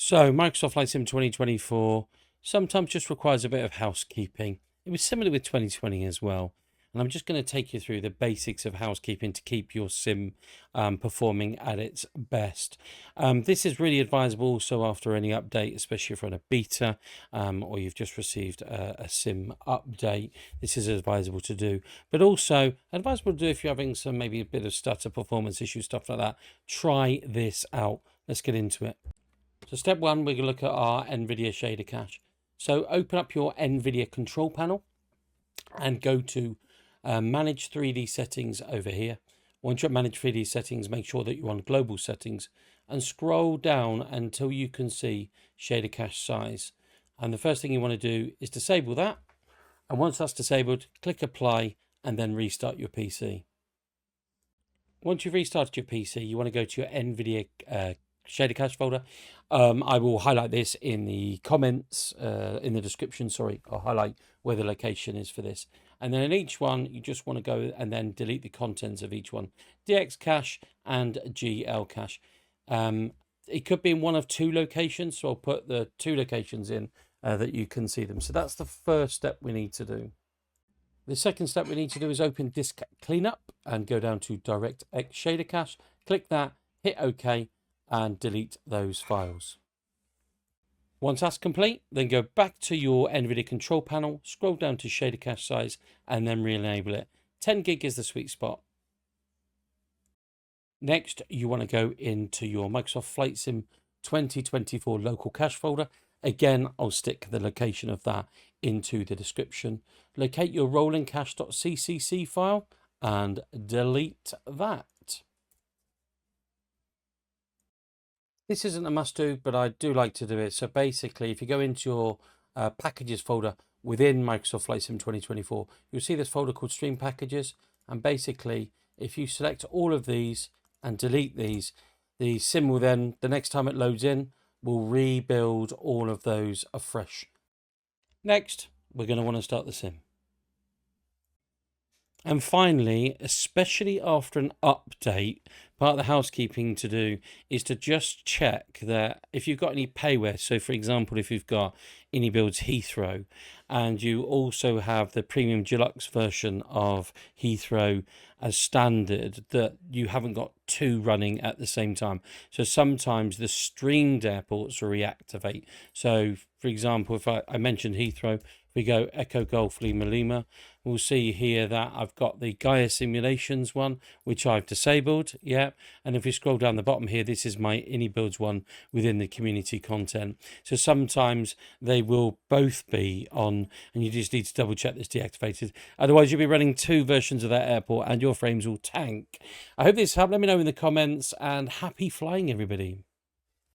So Microsoft Flight Sim 2024 sometimes just requires a bit of housekeeping. It was similar with 2020 as well. And I'm just going to take you through the basics of housekeeping to keep your sim performing at its best. This is really advisable also after any update, especially if you're on a beta or you've just received a sim update. This is advisable to do, but also advisable to do if you're having some maybe a bit of stutter performance issues, stuff like that. Try this out. Let's get into it. So step one, we're going to look at our NVIDIA shader cache. So open up your NVIDIA control panel and go to manage 3D settings over here. Once you're at manage 3D settings, make sure that you're on global settings and scroll down until you can see shader cache size. And the first thing you want to do is disable that. And once that's disabled, click apply and then restart your PC. Once you've restarted your PC, you want to go to your NVIDIA shader cache folder. I will highlight this in the comments, in the description. Sorry, I'll highlight where the location is for this. And then in each one, you just want to go and then delete the contents of each one. DX cache and GL cache. It could be in one of two locations, so I'll put the two locations in that you can see them. So that's the first step we need to do. The second step we need to do is open disk cleanup and go down to DirectX shader cache. Click that, hit OK, and delete those files. Once that's complete, then go back to your NVIDIA control panel, scroll down to shader cache size, and then re-enable it. 10 gig is the sweet spot. Next, you want to go into your Microsoft Flight Sim 2024 local cache folder. Again, I'll stick the location of that into the description. Locate your rollingcache.ccc file and delete that. This isn't a must-do, but I do like to do it. So basically, if you go into your packages folder within Microsoft Flight Sim 2024, you'll see this folder called Stream Packages. And basically, if you select all of these and delete these, the sim will then, the next time it loads in, will rebuild all of those afresh. Next, we're going to want to start the sim. And finally, especially after an update, part of the housekeeping to do is to just check that if you've got any payware, so for example, if you've got AnyBuilds Heathrow and you also have the premium deluxe version of Heathrow as standard, that you haven't got two running at the same time. So sometimes the streamed airports will reactivate. So for example, if I mentioned Heathrow, we go Echo Golf Lima Lima, we'll see here that I've got the Gaia Simulations one, which I've disabled. Yeah. And if we scroll down the bottom here, this is my AnyBuilds one within the community content. So sometimes they will both be on and you just need to double check this deactivated. Otherwise, you'll be running two versions of that airport and your frames will tank. I hope this helped. Let me know in the comments and happy flying, everybody.